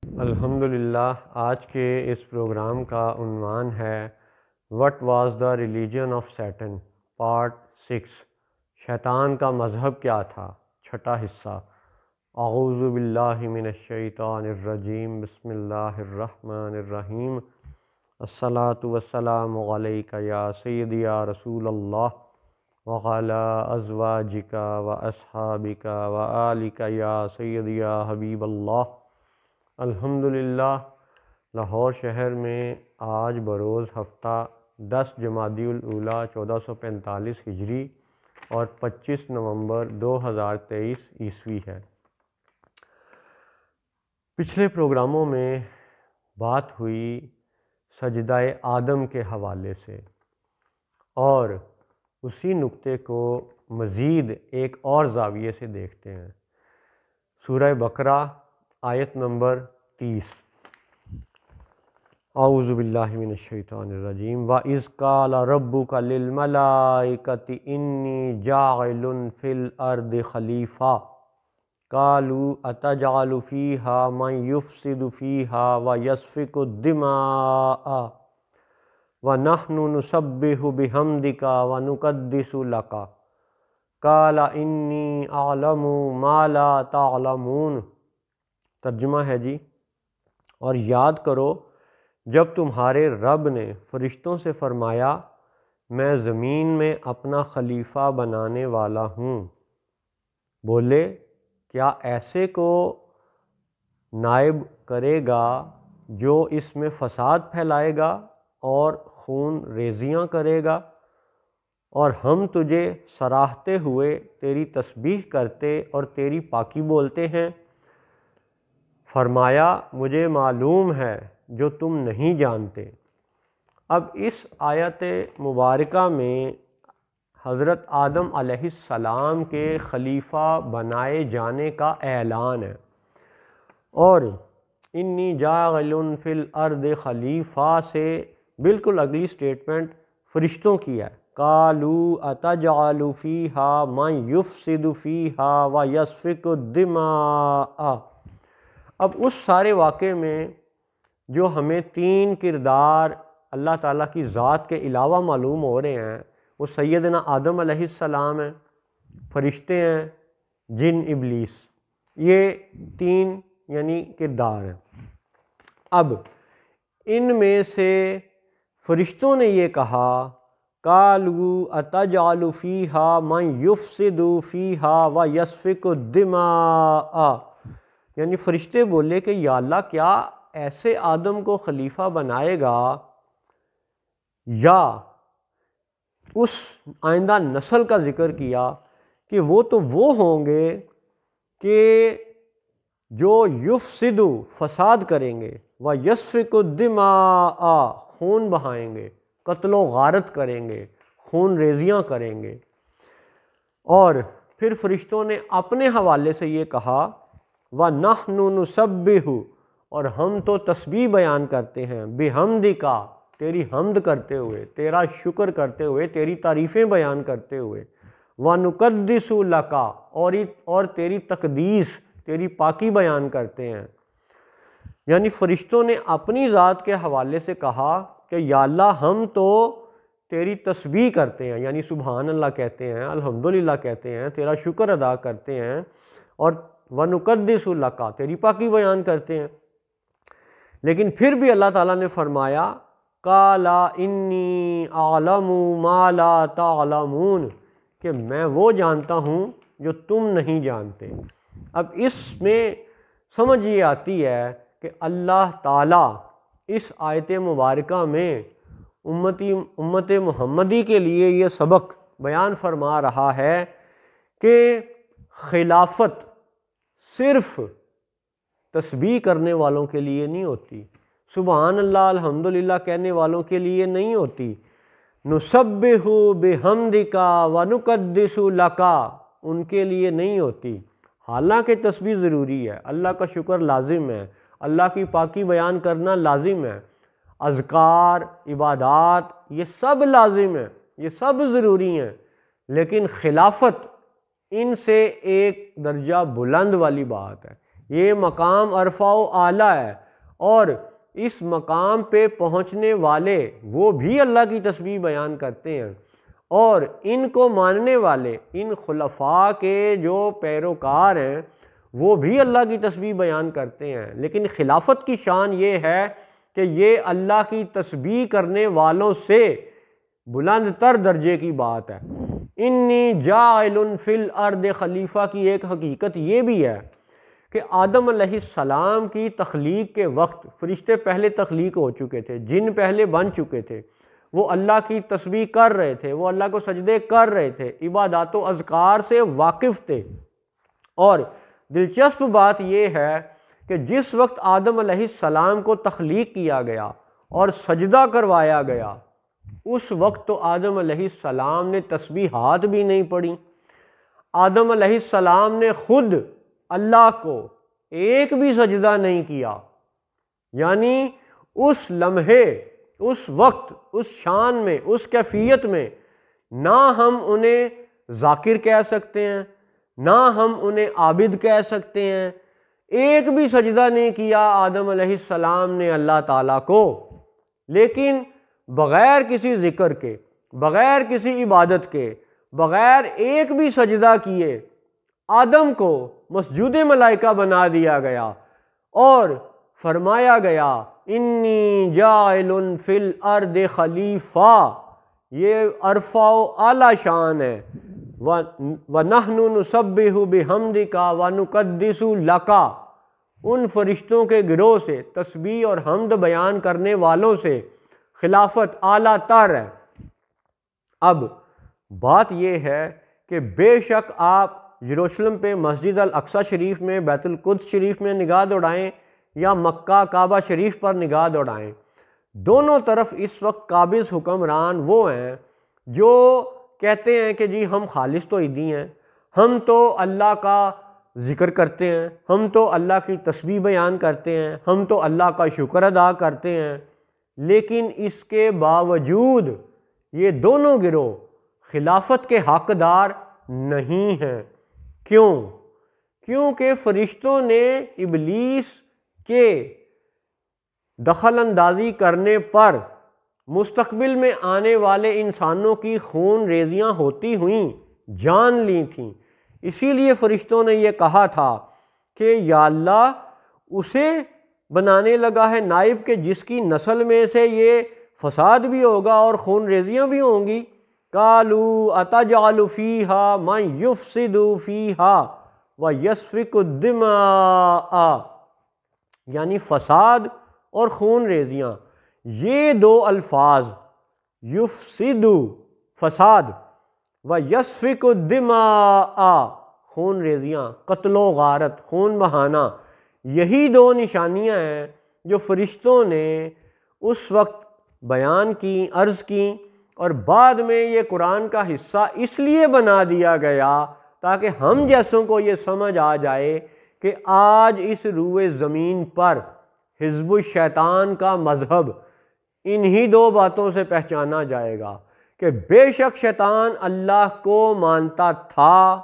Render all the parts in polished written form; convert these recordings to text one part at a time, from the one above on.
الحمدللہ آج کے اس پروگرام کا عنوان ہے what was the religion of Satan part 6 شیطان کا مذہب کیا تھا، چھٹا حصہ۔ اعوذ باللہ من الشیطان الرجیم، بسم اللہ الرحمن الرحیم۔ الصلاۃ والسلام علیک یا سیدی یا رسول اللہ وعلی ازواجک و اصحابک و آلک یا سیدی یا حبیب اللہ۔ الحمدللہ لاہور شہر میں آج بروز ہفتہ 10 جمادی الاولیٰ 1445 ہجری اور 25 نومبر 2023 عیسوی ہے۔ پچھلے پروگراموں میں بات ہوئی سجدہ آدم کے حوالے سے، اور اسی نقطے کو مزید ایک اور زاویے سے دیکھتے ہیں۔ سورہ بقرہ آیت نمبر 30۔ اعوذ باللہ من الشیطان الرجیم وَإِذْ قَالَ رَبُّكَ لِلْمَلَائِكَةِ إِنِّي جَاعِلٌ فِي الْأَرْضِ خَلِيفَةً قَالُوا أَتَجْعَلُ فِيهَا مَن يُفْسِدُ فِيهَا وَيَسْفِكُ الدِّمَاءَ وَنَحْنُ نُسَبِّحُ بِحَمْدِكَ وَنُقَدِّسُ لَكَ قَالَ إِنِّي أَعْلَمُ مَا لَا تَعْلَمُونَ۔ ترجمہ ہے جی، اور یاد کرو جب تمہارے رب نے فرشتوں سے فرمایا میں زمین میں اپنا خلیفہ بنانے والا ہوں، بولے کیا ایسے کو نائب کرے گا جو اس میں فساد پھیلائے گا اور خون ریزیاں کرے گا، اور ہم تجھے سراہتے ہوئے تیری تسبیح کرتے اور تیری پاکی بولتے ہیں۔ فرمایا مجھے معلوم ہے جو تم نہیں جانتے۔ اب اس آیت مبارکہ میں حضرت آدم علیہ السلام کے خلیفہ بنائے جانے کا اعلان ہے، اور انی جاعل فی الارض خلیفہ سے بالکل اگلی سٹیٹمنٹ فرشتوں کی ہے، قالوا اتجعل فیہا من یفسد فیہا ویسفک الدماء۔ اب اس سارے واقعے میں جو ہمیں 3 کردار اللہ تعالیٰ کی ذات کے علاوہ معلوم ہو رہے ہیں، وہ سیدنا آدم علیہ السلام ہیں، فرشتے ہیں، جن ابلیس، یہ 3 یعنی کردار ہیں۔ اب ان میں سے فرشتوں نے یہ کہا قالوا اتجعل فیہا من یفسد فیہا ویسفک الدماء، یعنی فرشتے بولے کہ یا اللہ کیا ایسے آدم کو خلیفہ بنائے گا یا اس آئندہ نسل کا ذکر کیا کہ وہ تو وہ ہوں گے کہ جو یفسد فساد کریں گے ویسفک الدماء خون بہائیں گے، قتل و غارت کریں گے، خون ریزیاں کریں گے۔ اور پھر فرشتوں نے اپنے حوالے سے یہ کہا وَنَحْنُ نُسَبِّحُ، اور ہم تو تسبیح بیان کرتے ہیں، بِحَمْدِكَ، تیری حمد کرتے ہوئے، تیرا شکر کرتے ہوئے، تیری تعریفیں بیان کرتے ہوئے، وَنُقَدِّسُ لَكَ، اور تیری تقدیس، تیری پاکی بیان کرتے ہیں۔ یعنی فرشتوں نے اپنی ذات کے حوالے سے کہا کہ یا اللہ ہم تو تیری تسبیح کرتے ہیں، یعنی سبحان اللہ کہتے ہیں، الحمدللہ کہتے ہیں، تیرا شکر ادا کرتے ہیں، اور وَنُقَدِّسُ لَكَ، تیری پاکی بیان کرتے ہیں۔ لیکن پھر بھی اللہ تعالیٰ نے فرمایا قَالَ إِنِّي أَعْلَمُ مَا لَا تَعْلَمُونَ، کہ میں وہ جانتا ہوں جو تم نہیں جانتے۔ اب اس میں سمجھ یہ آتی ہے کہ اللہ تعالیٰ اس آیت مبارکہ میں امت محمدی کے لیے یہ سبق بیان فرما رہا ہے کہ خلافت صرف تسبیح کرنے والوں کے لیے نہیں ہوتی، سبحان اللہ الحمدللہ کہنے والوں کے لیے نہیں ہوتی، نسبح بحمدک ونقدس لک ان کے لیے نہیں ہوتی۔ حالانکہ تسبیح ضروری ہے، اللہ کا شکر لازم ہے، اللہ کی پاکی بیان کرنا لازم ہے، اذکار، عبادات یہ سب لازم ہیں، یہ سب ضروری ہیں، لیکن خلافت ان سے ایک درجہ بلند والی بات ہے، یہ مقام عرفہ و اعلیٰ ہے، اور اس مقام پہ پہنچنے والے وہ بھی اللہ کی تسبیح بیان کرتے ہیں، اور ان کو ماننے والے ان خلفاء کے جو پیروکار ہیں وہ بھی اللہ کی تسبیح بیان کرتے ہیں۔ لیکن خلافت کی شان یہ ہے کہ یہ اللہ کی تسبیح کرنے والوں سے بلند تر درجے کی بات ہے۔ انی جاعل فی الارض خلیفہ کی ایک حقیقت یہ بھی ہے کہ آدم علیہ السلام کی تخلیق کے وقت فرشتے پہلے تخلیق ہو چکے تھے، جن پہلے بن چکے تھے، وہ اللہ کی تسبیح کر رہے تھے، وہ اللہ کو سجدے کر رہے تھے، عبادات و اذکار سے واقف تھے۔ اور دلچسپ بات یہ ہے کہ جس وقت آدم علیہ السلام کو تخلیق کیا گیا اور سجدہ کروایا گیا، اس وقت تو آدم علیہ السلام نے تسبیحات بھی نہیں پڑھی۔ آدم علیہ السلام نے خود اللہ کو ایک بھی سجدہ نہیں کیا، یعنی اس لمحے، اس وقت، اس شان میں، اس کیفیت میں نہ ہم انہیں ذاکر کہہ سکتے ہیں، نہ ہم انہیں عابد کہہ سکتے ہیں۔ ایک بھی سجدہ نہیں کیا آدم علیہ السلام نے اللہ تعالیٰ کو، لیکن بغیر کسی ذکر کے، بغیر کسی عبادت کے، بغیر ایک بھی سجدہ کیے آدم کو مسجود ملائکہ بنا دیا گیا اور فرمایا گیا انی جاعل فی الارض خلیفہ۔ یہ عرفہ و اعلیٰ شان ہے۔ وَنَحْنُ نُسَبِّحُ بِحَمْدِكَ وَنُقَدِّسُ لَكَ، ان فرشتوں کے گروہ سے، تسبیح اور حمد بیان کرنے والوں سے خلافت اعلیٰ تر ہے۔ اب بات یہ ہے کہ بے شک آپ یروشلم پہ مسجد الاقصی شریف میں، بیت القدس شریف میں نگاہ دوڑائیں یا مکہ کعبہ شریف پر نگاہ دوڑائیں، دونوں طرف اس وقت قابض حکمران وہ ہیں جو کہتے ہیں کہ جی ہم خالص توحیدی ہیں، ہم تو اللہ کا ذکر کرتے ہیں، ہم تو اللہ کی تسبیح بیان کرتے ہیں، ہم تو اللہ کا شکر ادا کرتے ہیں، لیکن اس کے باوجود یہ دونوں گروہ خلافت کے حقدار نہیں ہیں۔ کیوں؟ کیونکہ فرشتوں نے ابلیس کے دخل اندازی کرنے پر مستقبل میں آنے والے انسانوں کی خون ریزیاں ہوتی ہوئیں جان لی تھیں۔ اسی لیے فرشتوں نے یہ کہا تھا کہ یا اللہ اسے بنانے لگا ہے نائب کہ جس کی نسل میں سے یہ فساد بھی ہوگا اور خون ریزیاں بھی ہوں گی۔ قالوا اتجعل فیہا من یفسد فیہا ویسفک الدماء، یعنی فساد اور خون ریزیاں، یہ دو الفاظ یفسد فساد و یسفک الدماء خون ریزیاں، قتل و غارت، خون بہانا، یہی دو نشانیاں ہیں جو فرشتوں نے اس وقت بیان کی، عرض کی، اور بعد میں یہ قرآن کا حصہ اس لیے بنا دیا گیا تاکہ ہم جیسوں کو یہ سمجھ آ جائے کہ آج اس روئے زمین پر حزب الشیطان کا مذہب انہی دو باتوں سے پہچانا جائے گا کہ بے شک شیطان اللہ کو مانتا تھا،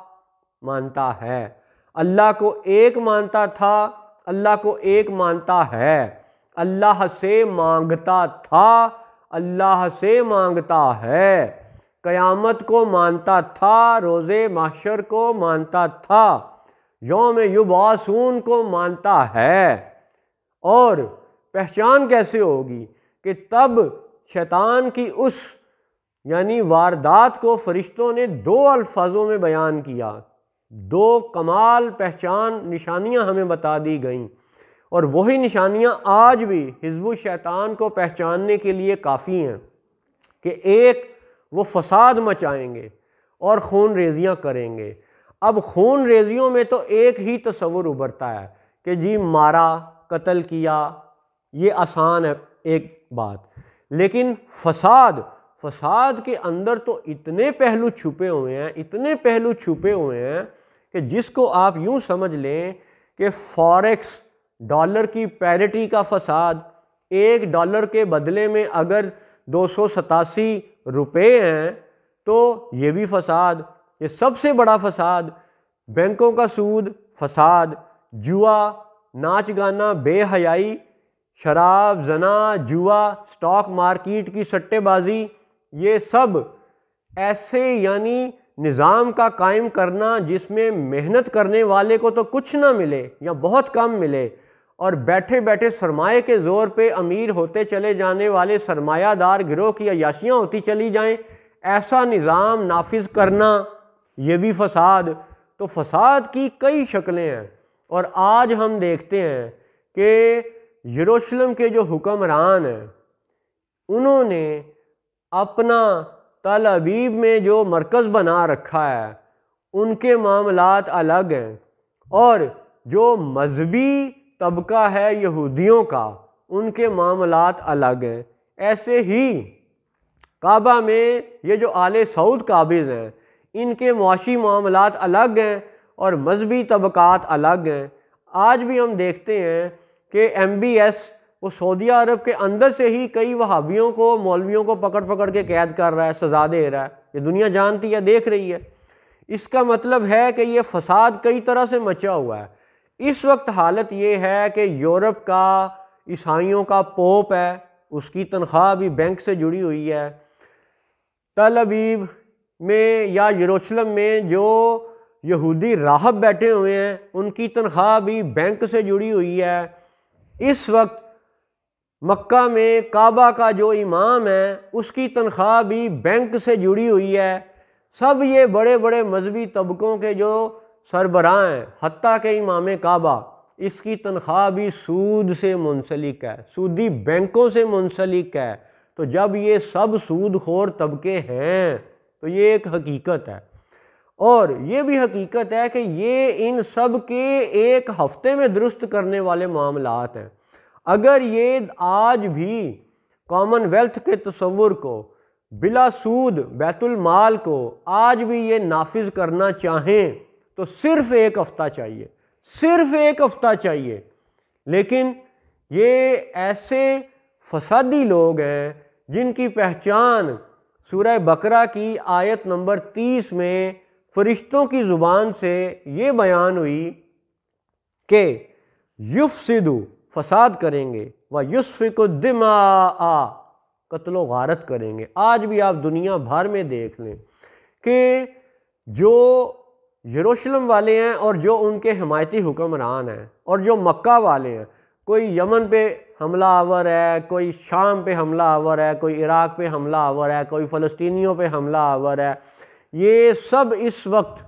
مانتا ہے، اللہ کو ایک مانتا تھا، اللہ کو ایک مانتا ہے، اللہ سے مانگتا تھا، اللہ سے مانگتا ہے، قیامت کو مانتا تھا، روز محشر کو مانتا تھا، یوم یبعثون کو مانتا ہے۔ اور پہچان کیسے ہوگی کہ تب شیطان کی اس یعنی واردات کو فرشتوں نے دو الفاظوں میں بیان کیا، دو کمال پہچان نشانیاں ہمیں بتا دی گئیں، اور وہی نشانیاں آج بھی حزب الشیطان کو پہچاننے کے لیے کافی ہیں کہ ایک وہ فساد مچائیں گے اور خون ریزیاں کریں گے۔ اب خون ریزیوں میں تو ایک ہی تصور ابھرتا ہے کہ جی مارا، قتل کیا، یہ آسان ہے ایک بات، لیکن فساد کے اندر تو اتنے پہلو چھپے ہوئے ہیں، اتنے پہلو چھپے ہوئے ہیں کہ جس کو آپ یوں سمجھ لیں کہ فوریکس ڈالر کی پیرٹی کا فساد، ایک ڈالر کے بدلے میں اگر 287 روپے ہیں تو یہ بھی فساد، یہ سب سے بڑا فساد، بینکوں کا سود فساد، جوا، ناچ گانا، بے حیائی، شراب، زنا، جوا، سٹاک مارکیٹ کی سٹے بازی، یہ سب ایسے یعنی نظام کا قائم کرنا جس میں محنت کرنے والے کو تو کچھ نہ ملے یا بہت کم ملے، اور بیٹھے بیٹھے سرمایے کے زور پہ امیر ہوتے چلے جانے والے سرمایہ دار گروہ کی عیاشیاں ہوتی چلی جائیں، ایسا نظام نافذ کرنا، یہ بھی فساد۔ تو فساد کی کئی شکلیں ہیں، اور آج ہم دیکھتے ہیں کہ یروشلم کے جو حکمران ہیں انہوں نے اپنا تل ابیب میں جو مرکز بنا رکھا ہے ان کے معاملات الگ ہیں، اور جو مذہبی طبقہ ہے یہودیوں کا ان کے معاملات الگ ہیں۔ ایسے ہی کعبہ میں یہ جو آل سعود قابض ہیں ان کے معاشی معاملات الگ ہیں اور مذہبی طبقات الگ ہیں۔ آج بھی ہم دیکھتے ہیں کہ MBS وہ سعودیہ عرب کے اندر سے ہی کئی وہابیوں کو، مولویوں کو پکڑ پکڑ کے قید کر رہا ہے، سزا دے رہا ہے، یہ دنیا جانتی ہے، دیکھ رہی ہے۔ اس کا مطلب ہے کہ یہ فساد کئی طرح سے مچا ہوا ہے۔ اس وقت حالت یہ ہے کہ یورپ کا عیسائیوں کا پوپ ہے، اس کی تنخواہ بھی بینک سے جڑی ہوئی ہے۔ تل ابیب میں یا یروشلم میں جو یہودی راہب بیٹھے ہوئے ہیں ان کی تنخواہ بھی بینک سے جڑی ہوئی ہے۔ اس وقت مکہ میں کعبہ کا جو امام ہے اس کی تنخواہ بھی بینک سے جڑی ہوئی ہے۔ سب یہ بڑے بڑے مذہبی طبقوں کے جو سربراہ ہیں، حتیٰ کہ امام کعبہ، اس کی تنخواہ بھی سود سے منسلک ہے، سودی بینکوں سے منسلک ہے۔ تو جب یہ سب سود خور طبقے ہیں تو یہ ایک حقیقت ہے، اور یہ بھی حقیقت ہے کہ یہ ان سب کے ایک ہفتے میں درست کرنے والے معاملات ہیں۔ اگر یہ آج بھی کامن ویلتھ کے تصور کو، بلا سود بیت المال کو آج بھی یہ نافذ کرنا چاہیں تو صرف ایک ہفتہ چاہیے، صرف ایک ہفتہ چاہیے۔ لیکن یہ ایسے فسادی لوگ ہیں جن کی پہچان سورہ بقرہ کی آیت نمبر 30 میں فرشتوں کی زبان سے یہ بیان ہوئی کہ یفسدو، فساد کریں گے، وَيُسْفِكُ الدِّمَاءَ، قتل و غارت کریں گے۔ آج بھی آپ دنیا بھر میں دیکھ لیں کہ جو یروشلم والے ہیں اور جو ان کے حمایتی حکمران ہیں اور جو مکہ والے ہیں، کوئی یمن پہ حملہ آور ہے، کوئی شام پہ حملہ آور ہے، کوئی عراق پہ حملہ آور ہے، کوئی فلسطینیوں پہ حملہ آور ہے، یہ سب اس وقت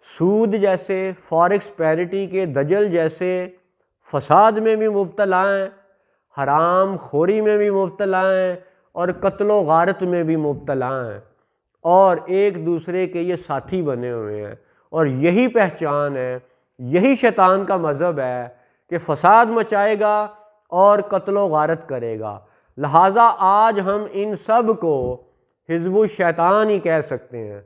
سود جیسے، فارکس پیرٹی کے دجل جیسے فساد میں بھی مبتلا ہیں، حرام خوری میں بھی مبتلا ہیں، اور قتل و غارت میں بھی مبتلا ہیں، اور ایک دوسرے کے یہ ساتھی بنے ہوئے ہیں۔ اور یہی پہچان ہے، یہی شیطان کا مذہب ہے کہ فساد مچائے گا اور قتل و غارت کرے گا۔ لہٰذا آج ہم ان سب کو حزب الشیطان ہی کہہ سکتے ہیں،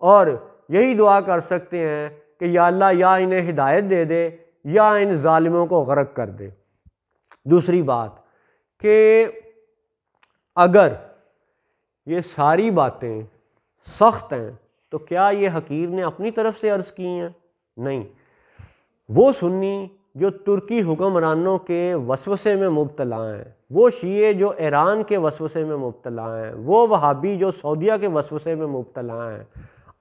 اور یہی دعا کر سکتے ہیں کہ یا اللہ یا انہیں ہدایت دے دے یا ان ظالموں کو غرق کر دے۔ دوسری بات کہ اگر یہ ساری باتیں سخت ہیں تو کیا یہ حقیر نے اپنی طرف سے عرض کی ہیں؟ نہیں، وہ سنی جو ترکی حکمرانوں کے وسوسے میں مبتلا ہیں، وہ شیعہ جو ایران کے وسوسے میں مبتلا ہیں، وہ وہابی جو سعودیہ کے وسوسے میں مبتلا ہیں،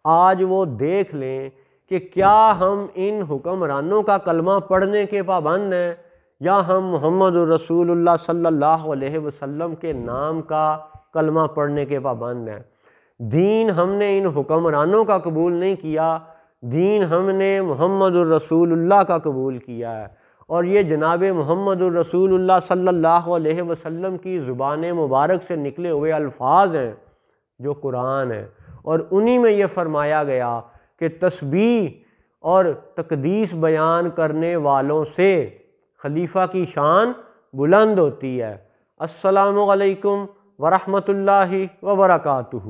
آج وہ دیکھ لیں کہ کیا ہم ان حکمرانوں کا کلمہ پڑھنے کے پابند ہیں یا ہم محمد الرسول اللہ صلی اللہ علیہ وسلم کے نام کا کلمہ پڑھنے کے پابند ہیں۔ دین ہم نے ان حکمرانوں کا قبول نہیں کیا، دین ہم نے محمد الرسول اللہ کا قبول کیا ہے، اور یہ جناب محمد الرسول اللہ صلی اللہ علیہ وسلم کی زبان مبارک سے نکلے ہوئے الفاظ ہیں جو قرآن ہے، اور انہی میں یہ فرمایا گیا کہ تسبیح اور تقدیس بیان کرنے والوں سے خلیفہ کی شان بلند ہوتی ہے۔ السلام علیکم ورحمۃ اللہ وبرکاتہ۔